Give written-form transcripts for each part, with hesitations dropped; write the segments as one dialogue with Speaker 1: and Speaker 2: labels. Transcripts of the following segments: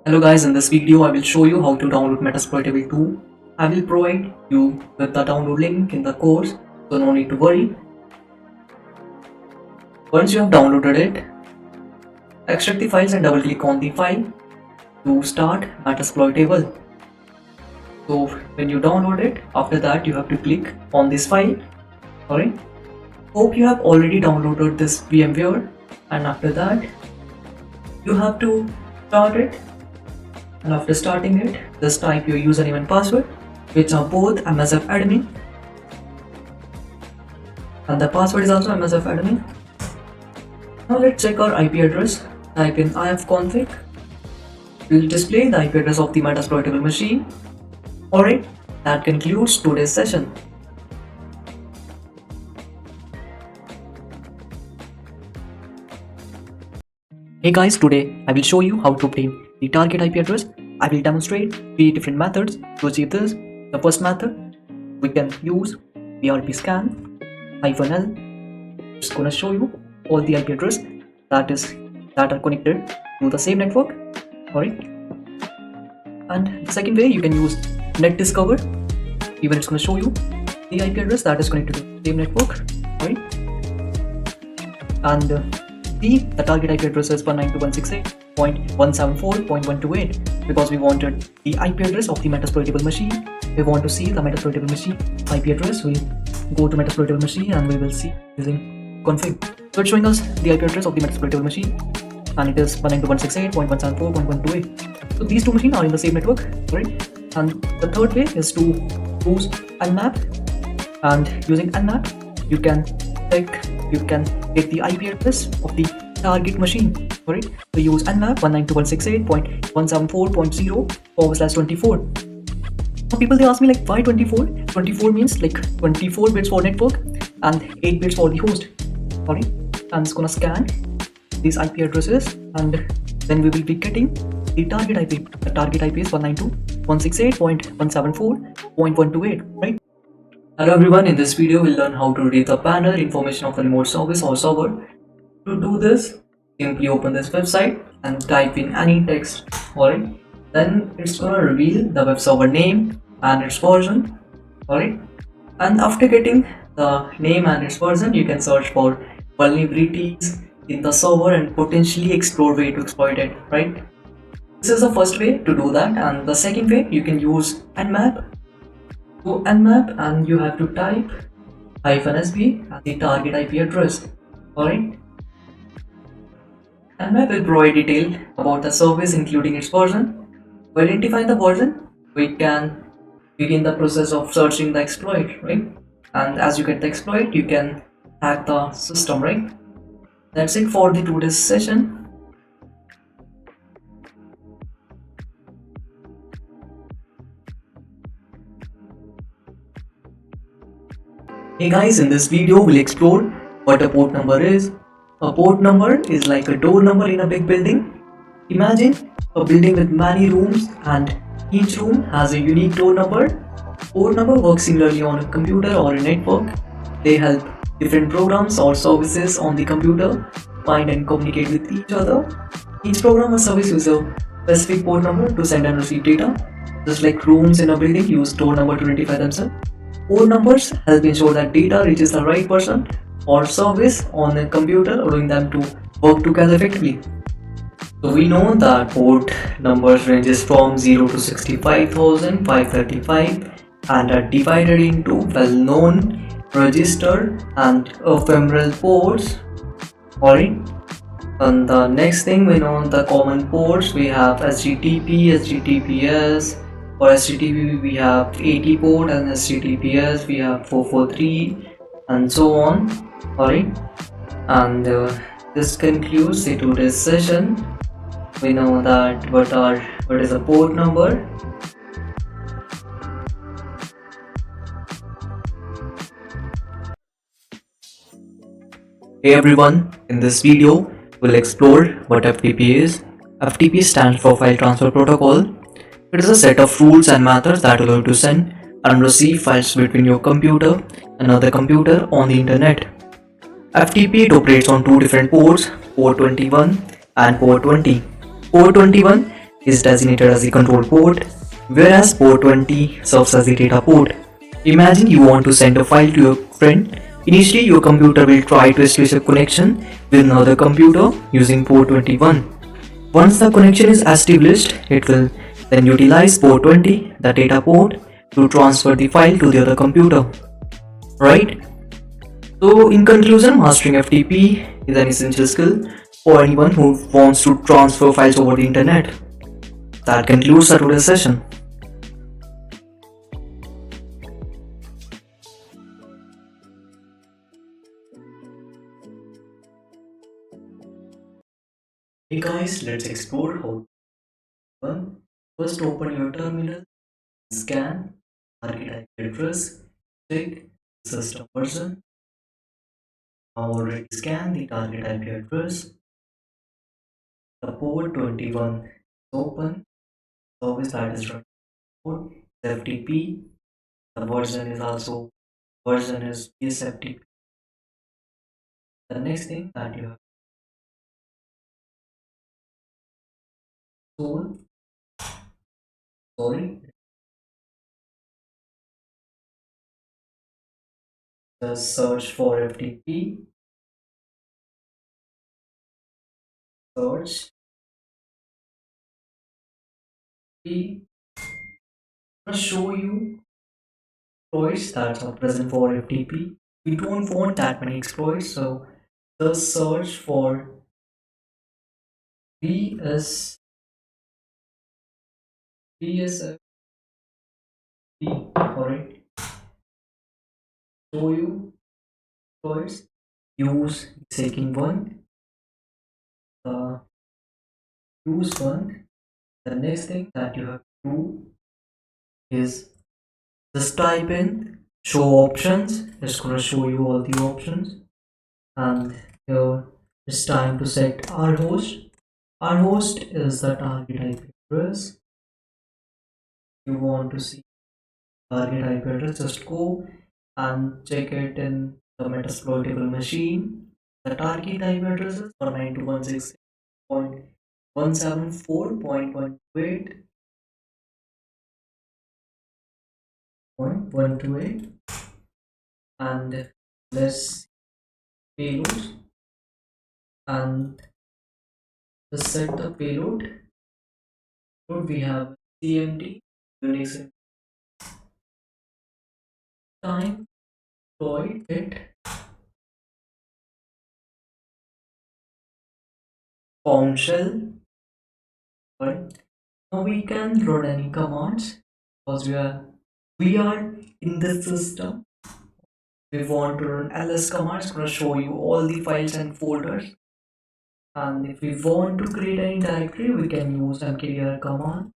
Speaker 1: Hello guys, in this video I will show you how to download Metasploitable 2. I will provide you with the download link in the course, so no need to worry. Once you have downloaded it, extract the files and double click on the file to start Metasploitable. So when you download it, after that you have to click on this file. Alright. Hope you have already downloaded this VMware, and after that you have to start it. And after starting it, just type your username and password, which are both MSF admin, and the password is also MSF admin. Now let's check our IP address. Type in ifconfig. It will display the IP address of the Metasploitable machine. Alright, that concludes today's session. Hey guys, today I will show you how to obtain the target IP address. I will demonstrate 3 different methods to achieve this. The first method, we can use VRP scan -L. It's gonna show you all the IP address that are connected to the same network. Alright. And the second way, you can use net discover. Even it's gonna show you the IP address that is connected to the same network. Alright. And the target IP address is 192.168.174.128 because we wanted the IP address of the Metasploitable machine. We want to see the Metasploitable machine IP address. We'll go to Metasploitable machine and we will see using config. So it's showing us the IP address of the Metasploitable machine, and it is 192.168.174.128. So these two machines are in the same network, right? And the third way is to use nmap, and using nmap you can take the IP address of the target machine. Alright, so use nmap 192.168.174.0/24. Now people, they ask me like, why 24? 24 means like 24 bits for network and 8 bits for the host. Alright, I'm just gonna scan these IP addresses and then we will be getting the target IP. The target IP is 192.168.174.128, right? Hello everyone, in this video we'll learn how to read the banner information of the remote service or server. To do this, simply open this website and type in any text. Alright, then it's gonna reveal the web server name and its version. Alright, and after getting the name and its version, you can search for vulnerabilities in the server and potentially explore way to exploit it. Right, this is the first way to do that, and the second way, you can use nmap. Go nmap and you have to type -sb and the target IP address. Alright, nmap will provide detail about the service including its version. To identify the version, we can begin the process of searching the exploit, right? And as you get the exploit, you can hack the system, right? That's it for the today's session. Hey guys, in this video we'll explore what a port number is. A port number is like a door number in a big building. Imagine a building with many rooms and each room has a unique door number. Port number works similarly on a computer or a network. They help different programs or services on the computer find and communicate with each other. Each program or service uses a specific port number to send and receive data. Just like rooms in a building use door number to identify themselves, port numbers help ensure that data reaches the right person or service on a computer, allowing them to work together effectively. So we know that port numbers ranges from 0 to 65,535 and are divided into well-known, registered and ephemeral ports. Alright. And the next thing, we know the common ports. We have HTTP, HTTPS. For HTTP we have 80 port, and HTTPS we have 443, and so on. Alright, and this concludes the today's session. We know that what is a port number. Hey everyone, in this video we'll explore what FTP is. FTP stands for File Transfer Protocol. It is a set of rules and methods that allow you to send and receive files between your computer and another computer on the internet. FTP operates on two different ports, port 21 and port 20. Port 21 is designated as the control port, whereas port 20 serves as the data port. Imagine you want to send a file to your friend. Initially, your computer will try to establish a connection with another computer using port 21. Once the connection is established, it will then utilize port 20, the data port, to transfer the file to the other computer. Right? So, in conclusion, mastering FTP is an essential skill for anyone who wants to transfer files over the internet. That concludes our today's session. Hey guys, let's explore how to first open your terminal, scan, target IP address, check the system version. Now already scan the target IP address. The port 21 is open. Service that is running port FTP. The version is ESFTP. The next thing that you have to sorry, just search for FTP, search P. I'm gonna show you exploits that are present for FTP. We don't want that many exploits, so just search for VS VSFP. Alright, show you exploits. Use the second one. Uh, use one. The next thing that you have to do is just type in show options. It's gonna show you all the options, and here it's time to set our host. Our host is the target IP address. You want to see target IP address, just go and check it in the metasploitable machine. The target IP address is 192.168.128, and let's payload and just set the payload. We have CMD Unix time deploy it form shell. But now we can run any commands because we are in this system. We want to run ls commands. It's gonna show you all the files and folders. And if we want to create any directory, we can use mkdir command.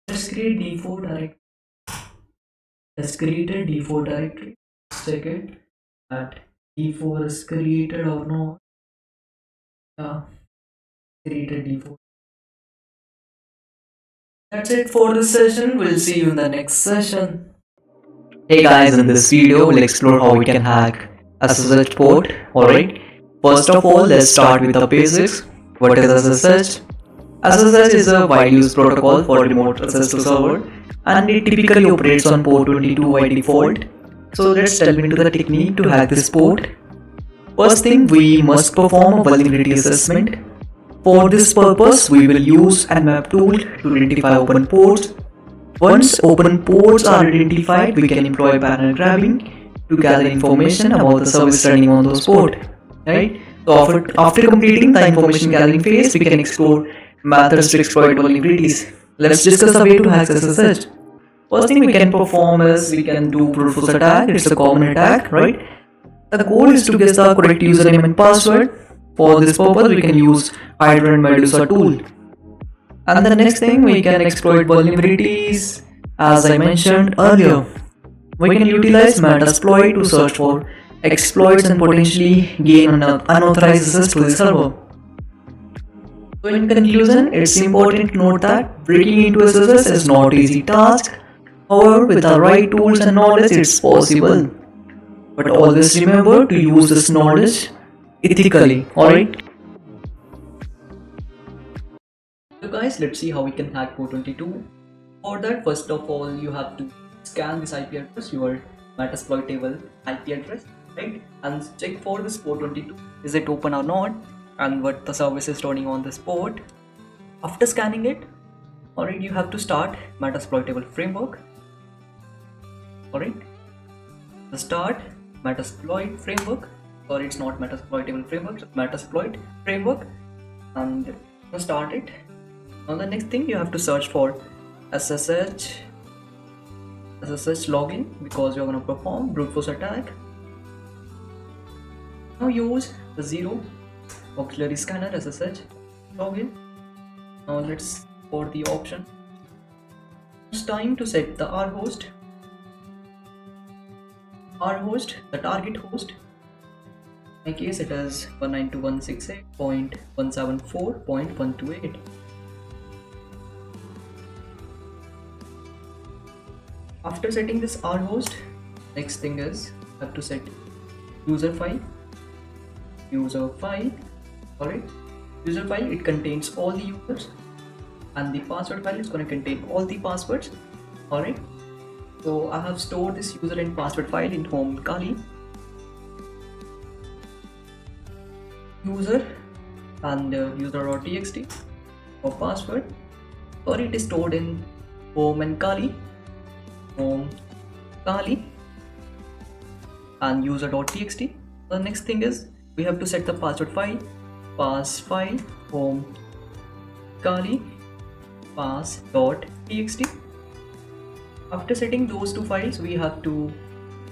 Speaker 1: Let's create default directory. Let's create a default directory. Let's check it that d4 is created or not. Yeah, created d4. That's it for this session. We'll see you in the next session. Hey guys, in this video we'll explore how we can hack SSH port. Alright, first of all let's start with the basics. What is SSH? SSH is a widely used protocol for remote access to server, and it typically operates on port 22 by default. So let's delve into the technique to hack this port. First thing, we must perform a vulnerability assessment. For this purpose, we will use Nmap tool to identify open ports. Once open ports are identified, we can employ parallel grabbing to gather information about the service running on those ports. Right? So after completing the information gathering phase, we can explore methods to exploit vulnerabilities. Let's discuss a way to hack SSH. First thing we can perform is we can do brute force attack. It's a common attack, right? The goal is to guess the correct username and password. For this purpose, we can use Hydra and Medusa tool. And the next thing, we can exploit vulnerabilities. As I mentioned earlier, we can utilize Metasploit to search for exploits and potentially gain unauthorized access to the server. So in conclusion, it's important to note that breaking into SSH is not an easy task. However, with the right tools and knowledge, it's possible. But always remember to use this knowledge ethically, alright? guys, let's see how we can hack port 22. For that, first of all, you have to scan this IP address, your Metasploitable IP address, right? And check for this port 22, is it open or not, and what the service is running on this port. After scanning it, alright, you have to start Metasploitable framework. Alright, the start Metasploit framework. Sorry, it's not Metasploitable framework, it's Metasploit framework, and start it. Now the next thing, you have to search for SSH login, because you're going to perform brute force attack. Now use the 0 auxiliary scanner SSH login. Now let's for the option. It's time to set the R host, the target host. In my case it is 192.168.174.128. After setting this R host, next thing is you have to set user file. Alright, user file, it contains all the users, and the password file is going to contain all the passwords. Alright, so I have stored this user and password file in home Kali. User and user.txt for password. Sorry, it is stored in home and Kali. Home Kali and user.txt. The next thing is we have to set the password file, pass file, home Kali, pass.txt. After setting those two files, we have to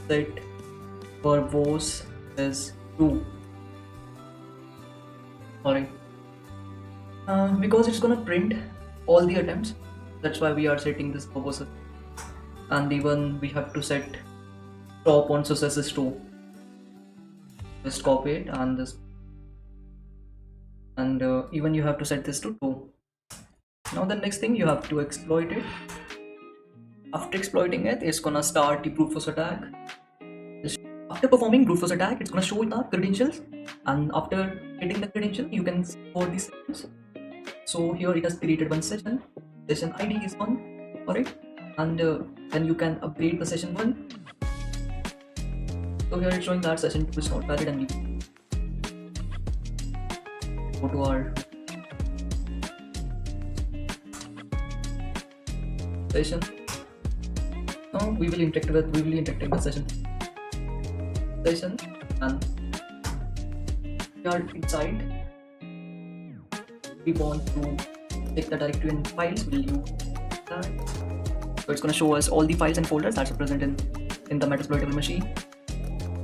Speaker 1: set verbose is true. Alright, because it's gonna print all the attempts, that's why we are setting this verbose. And even we have to set stop on successes too. Just copy it and this, and even you have to set this to 2. Now the next thing, you have to exploit it. After exploiting it, it's gonna start the brute force attack. After performing brute force attack, it's gonna show the credentials, and after getting the credential, you can store the sessions. So here it has created one session ID is 1. Alright, and then you can upgrade the session 1. So here it's showing that session 2 is not valid, and we go to our session. Now we will interact with the session, and we are inside. We want to take the directory and files. Will you that? So it's going to show us all the files and folders that are present in the Metasploitable machine.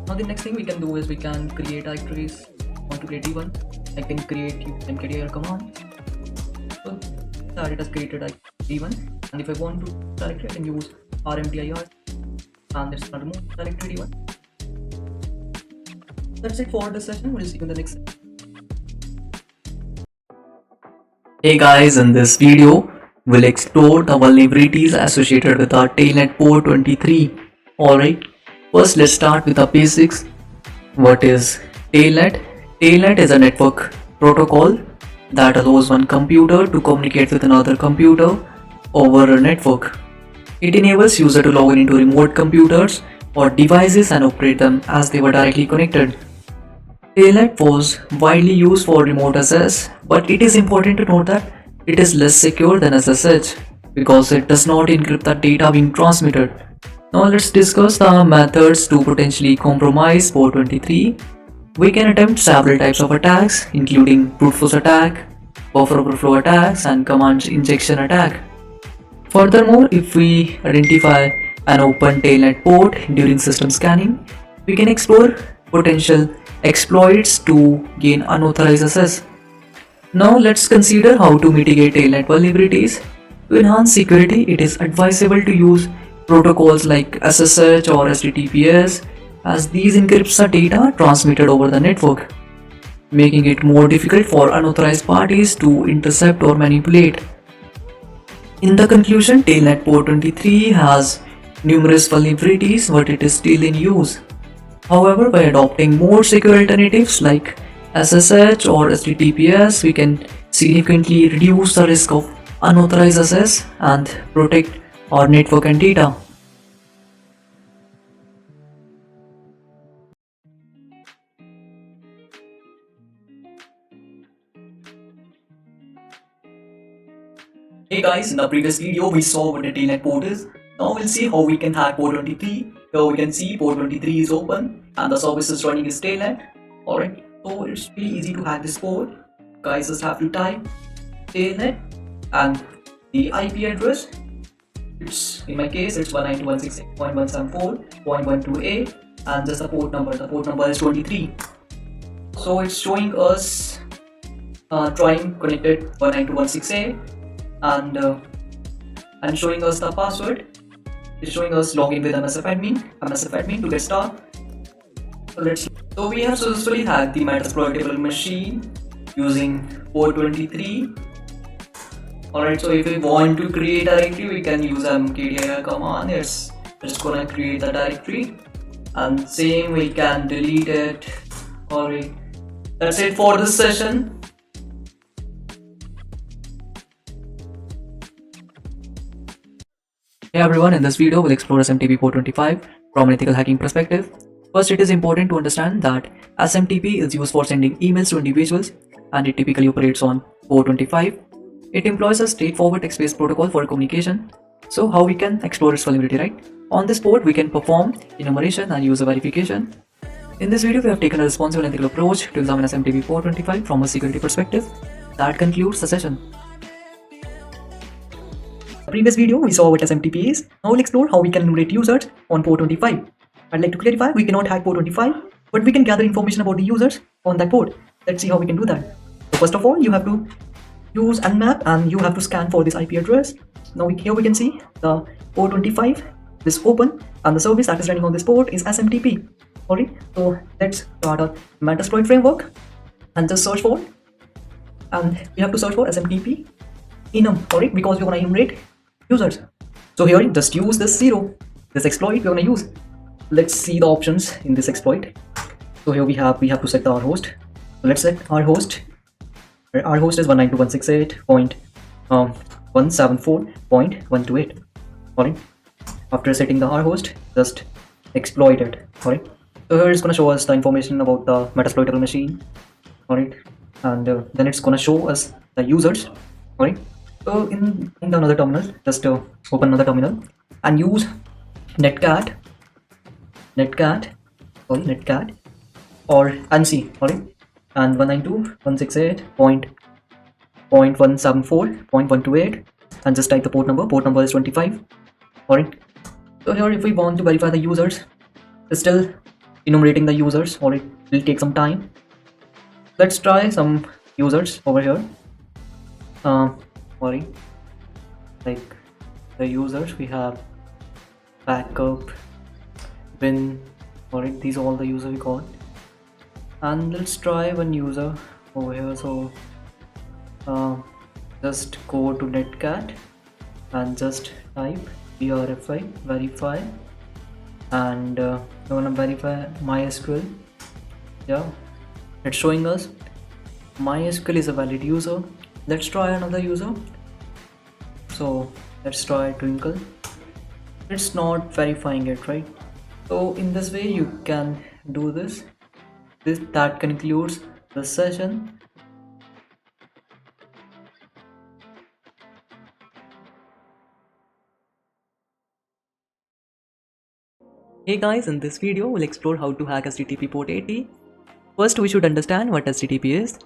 Speaker 1: Now the next thing we can do is we can create directories. Want to create D1? I can create mkdir command. So that it has created D1, and if I want to directory, I can use rmdir, and it's going to remove directory D1. That's it for this session. We'll see you in the next session. Hey guys, in this video we'll explore the vulnerabilities associated with our Tailnet port 23. Alright, first let's start with the basics. What is Tailnet? Tailnet is a network protocol that allows one computer to communicate with another computer over a network. It enables user to log in into remote computers or devices and operate them as they were directly connected. Tailnet was widely used for remote access, but it is important to note that it is less secure than SSH because it does not encrypt the data being transmitted. Now let's discuss the methods to potentially compromise port 23. We can attempt several types of attacks, including brute force attack, buffer overflow attacks, and command injection attack. Furthermore, if we identify an open Tailnet port during system scanning, we can explore potential exploits to gain unauthorized access. Now let's consider how to mitigate Tailnet vulnerabilities. To enhance security, it is advisable to use protocols like SSH or HTTPS, as these encrypts the data transmitted over the network, making it more difficult for unauthorized parties to intercept or manipulate. In the conclusion, Tailnet port 23 has numerous vulnerabilities, but it is still in use. However, by adopting more secure alternatives like SSH or HTTPS, we can significantly reduce the risk of unauthorized access and protect our network and data. Hey guys, in the previous video we saw what a telnet port is. Now we'll see how we can hack port 23. Here we can see port 23 is open and the service is running is telnet. Alright, so it's really easy to hack this port. Guys just have to type telnet and the IP address. It's in my case it's 192.168.174.128 and just the port number. The port number is 23. So it's showing us trying connected 192.168 and showing us the password. It's showing us login with MSF admin to get started. So we have successfully hacked the Metasploitable machine using port 23. Alright, so if we want to create a directory, we can use mkdir command. It's just gonna create the directory, and same we can delete it. Alright, that's it for this session. Hey everyone, in this video we'll explore SMTP port 25 from an ethical hacking perspective. First, it is important to understand that SMTP is used for sending emails to individuals and it typically operates on port 25. It employs a straightforward text-based protocol for communication. So how we can explore its vulnerability, right? On this port we can perform enumeration and user verification. In this video we have taken a responsible and ethical approach to examine SMTP port 25 from a security perspective. That concludes the session. In the previous video we saw what SMTP is. Now we'll explore how we can enumerate users on port 25. I'd like to clarify, we cannot hack port 25, but we can gather information about the users on that port. Let's see how we can do that. So first of all, you have to use Nmap and you have to scan for this IP address. Now here we can see the port 25 is open and the service that is running on this port is SMTP. Alright, so let's start a Metasploit framework and just search for, and we have to search for SMTP enum, alright, because we're gonna enumerate users. So here just use this exploit we're gonna use. Let's see the options in this exploit. So here we have to set our host. So let's set our host. Our host is 192.168.174.128. Alright. After setting the our host, just exploit it. Alright. So here it's gonna show us the information about the Metasploitable machine. Alright. And then it's gonna show us the users. Alright. So in another terminal, just open another terminal and use netcat or ANSI, alright, and 192.168.174.128 and just type the port number. Port number is 25. Alright. So here if we want to verify the users, it's still enumerating the users. Alright, it will take some time. Let's try some users over here. Alright, like the users we have backup, bin, alright, these are all the users we got. And let's try one user over here. So just go to netcat and just type verify and I wanna verify MySQL. Yeah, it's showing us MySQL is a valid user. Let's try another user. So let's try Twinkle. It's not verifying it, right? So in this way you can do this. That concludes the session. Hey guys, in this video we'll explore how to hack HTTP port 80. First we should understand what HTTP is.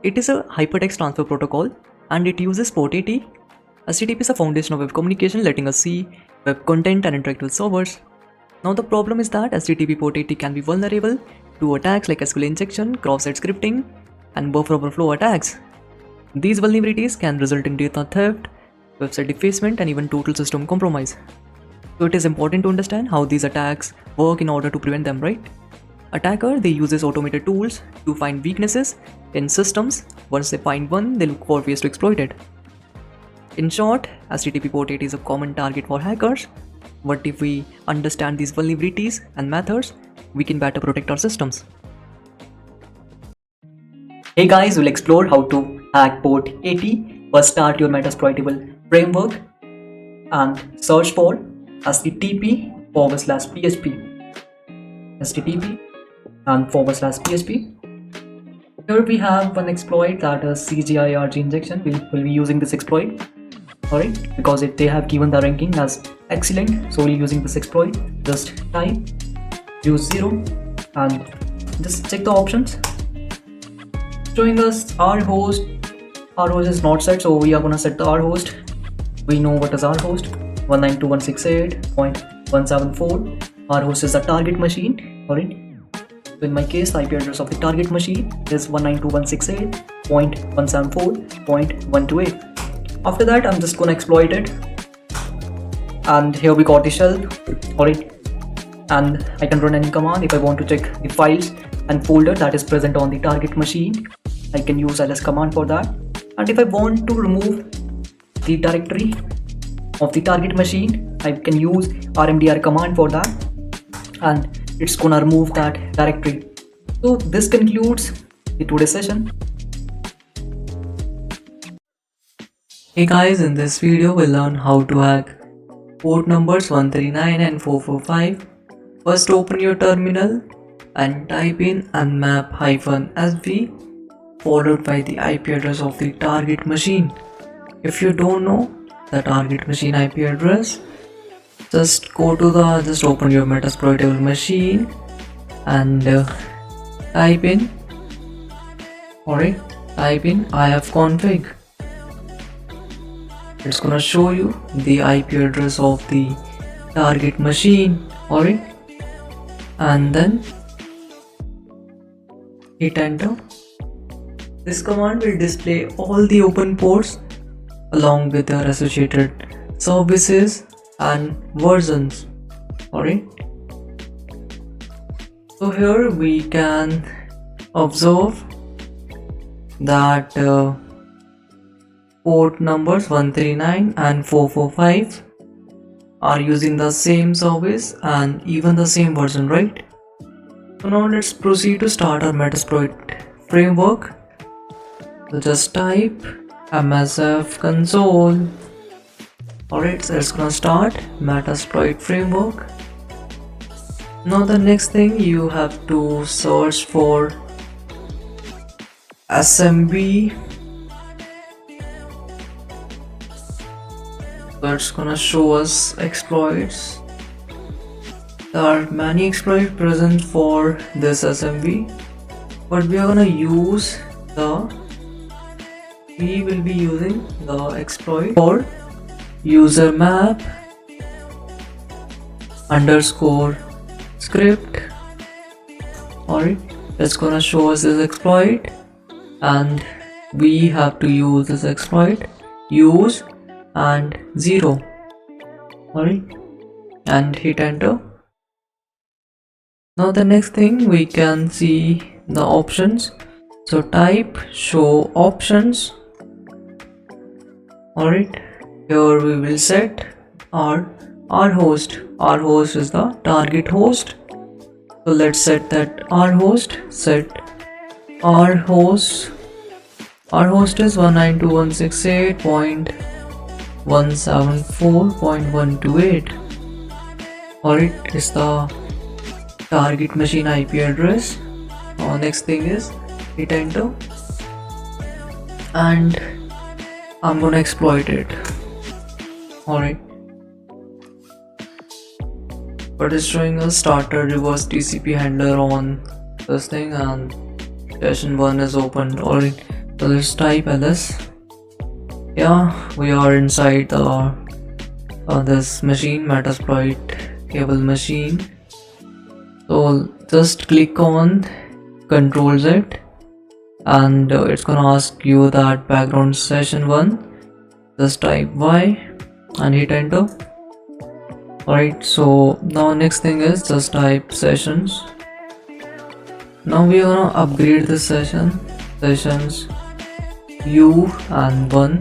Speaker 1: It is a hypertext transfer protocol and it uses port 80. HTTP is a foundation of web communication, letting us see web content and interact with servers. Now the problem is that HTTP port 80 can be vulnerable to attacks like SQL injection, cross-site scripting, and buffer overflow attacks. These vulnerabilities can result in data theft, website defacement, and even total system compromise. So it is important to understand how these attacks work in order to prevent them, right? Attacker, they uses automated tools to find weaknesses in systems. Once they find one, they look for ways to exploit it. In short, HTTP port 80 is a common target for hackers. But if we understand these vulnerabilities and methods, we can better protect our systems. Hey guys, we'll explore how to hack port 80. First, start your metasploitable framework and search for http://php. http and //php. Here we have one exploit, that is CGIRG injection. We'll be using this exploit, alright, because they have given the ranking as excellent, so we'll be using this exploit. Just type use 0 and just check the options, showing us our host. Our host is not set, so we are gonna set the our host. We know what is our host, 192.168.174. Our host is the target machine, alright. So in my case, the IP address of the target machine is 192.168.174.128. After that, I'm just gonna exploit it, and here we got the shell, alright. And I can run any command. If I want to check the files and folder that is present on the target machine, I can use ls command for that. And if I want to remove the directory of the target machine, I can use rmdr command for that, and it's gonna remove that directory. So this concludes the today's session. Hey guys, in this video we'll learn how to hack port numbers 139 and 445. First, open your terminal and type in nmap-sv followed by the IP address of the target machine. If you don't know the target machine IP address, just open your metasploitable machine and type in ifconfig. It's gonna show you the IP address of the target machine, alright, and then hit enter. This command will display all the open ports along with their associated services and versions, alright. So here we can observe that port numbers 139 and 445 are using the same service and even the same version, right? So now let's proceed to start our Metasploit framework. So just type msf console. Alright, so it's gonna start Metasploit framework. Now the next thing, you have to search for SMB. So it's gonna show us exploits. There are many exploits present for this SMB, but we will be using the exploit for user map underscore script. Alright, it's gonna show us this exploit, and we have to use this exploit use and 0, alright, and hit enter. Now the next thing, we can see the options. So type show options. Alright, here we will set our host. Our host is the target host. So let's set that our host. Set our host. Our host is 192.168.174.128. Alright, is the target machine IP address. Next thing is hit enter, and I'm gonna exploit it. Alright, but it's showing us starter reverse TCP handler on this thing, and session 1 is opened. Alright, so let's type ls. Yeah, we are inside the this machine, Metasploit cable machine. So just click on Control Z, and it's gonna ask you that background session 1. Just type y and hit enter. Alright, so now next thing is just type sessions. Now we are gonna upgrade this sessions u and 1.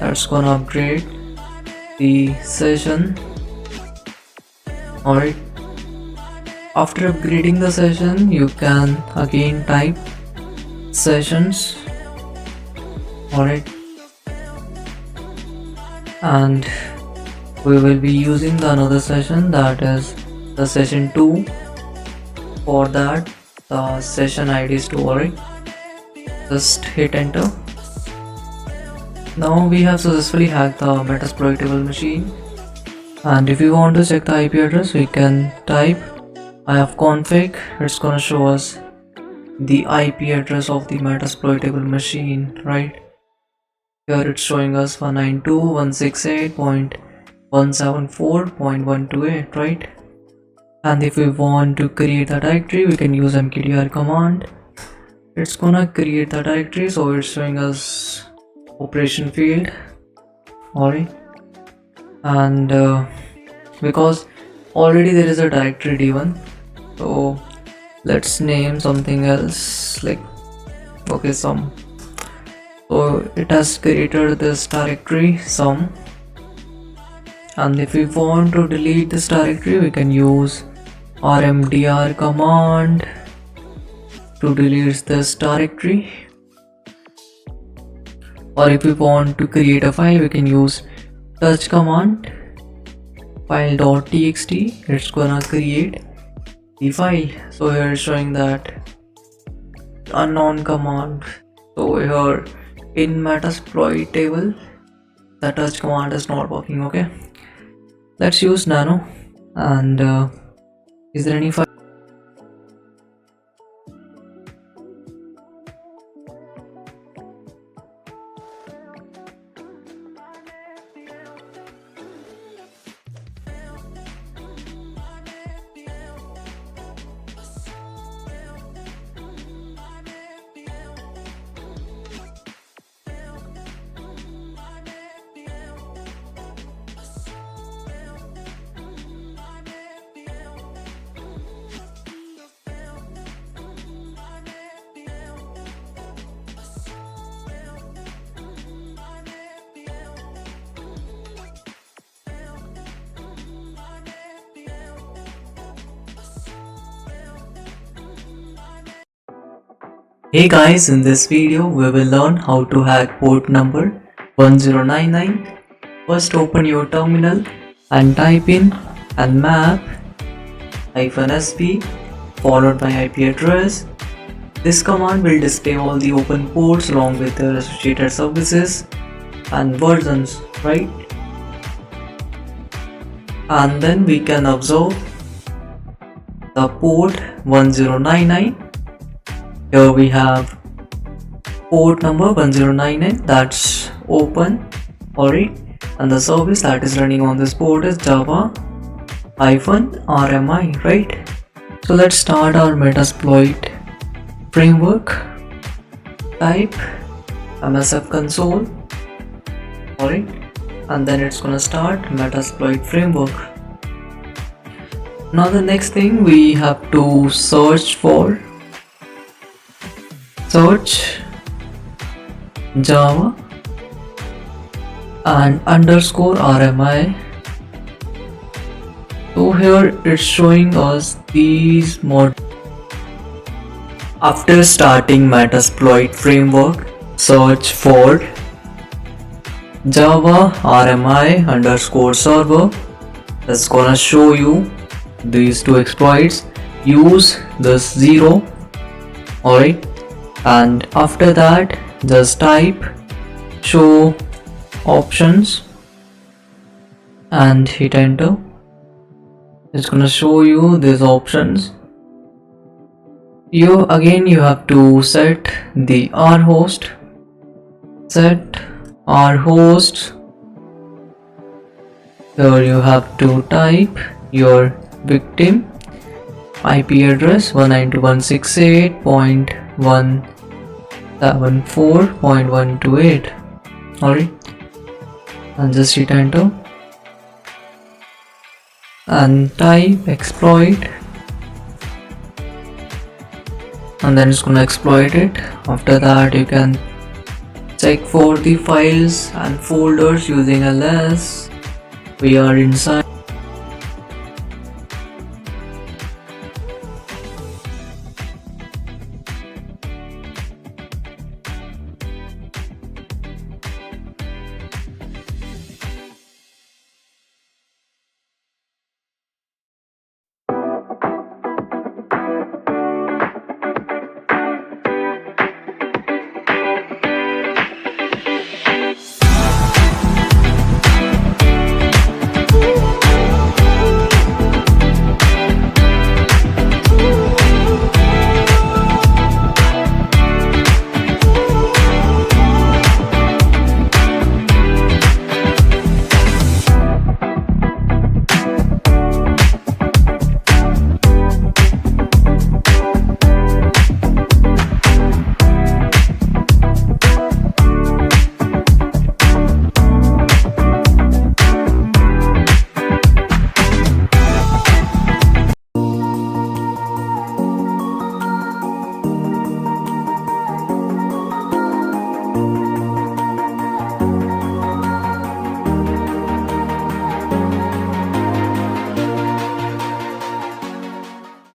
Speaker 1: That's gonna upgrade the session. Alright, after upgrading the session, you can again type sessions. Alright, and we will be using the another session, that is the session 2. For that, the session ID is 2. Alright, just hit enter. Now we have successfully hacked the metasploitable machine, and if you want to check the IP address, we can type ifconfig. It's gonna show us the IP address of the metasploitable machine. Right here it's showing us 192.168.174.128. right, and if we want to create a directory, we can use mkdir command. It's gonna create the directory, so it's showing us operation field. Alright, and because already there is a directory d1, so let's name something else, like okay, sum. So it has created this directory sum, and if we want to delete this directory, we can use rmdr command to delete this directory. Or if we want to create a file, we can use touch command, file.txt. It's gonna create the file. So here it's showing that unknown command. So here in metasploitable, the touch command is not working. Okay, let's use nano. And is there any file? Hey guys, in this video we will learn how to hack port number 1099. First open your terminal and type in nmap -sp followed by IP address. This command will display all the open ports along with their associated services and versions, right? And then we can observe the port 1099. Here we have port number 1099 that's open. Alright, and the service that is running on this port is java-rmi, right? So let's start our Metasploit framework. Type msf console. Alright, and then it's gonna start Metasploit framework. Now the next thing we have to search java and _rmi. So here it's showing us these modules. After starting Metasploit framework, search for java rmi _server. That's gonna show you these two exploits. Use this 0. Alright, and after that just type show options and hit enter. It's gonna show you these options. You have to set the rhost. Set rhost. Here you have to type your victim IP address 192.168.174.128. Alright, and just hit enter and type exploit, and then it's gonna exploit it. After that you can check for the files and folders using ls. We are inside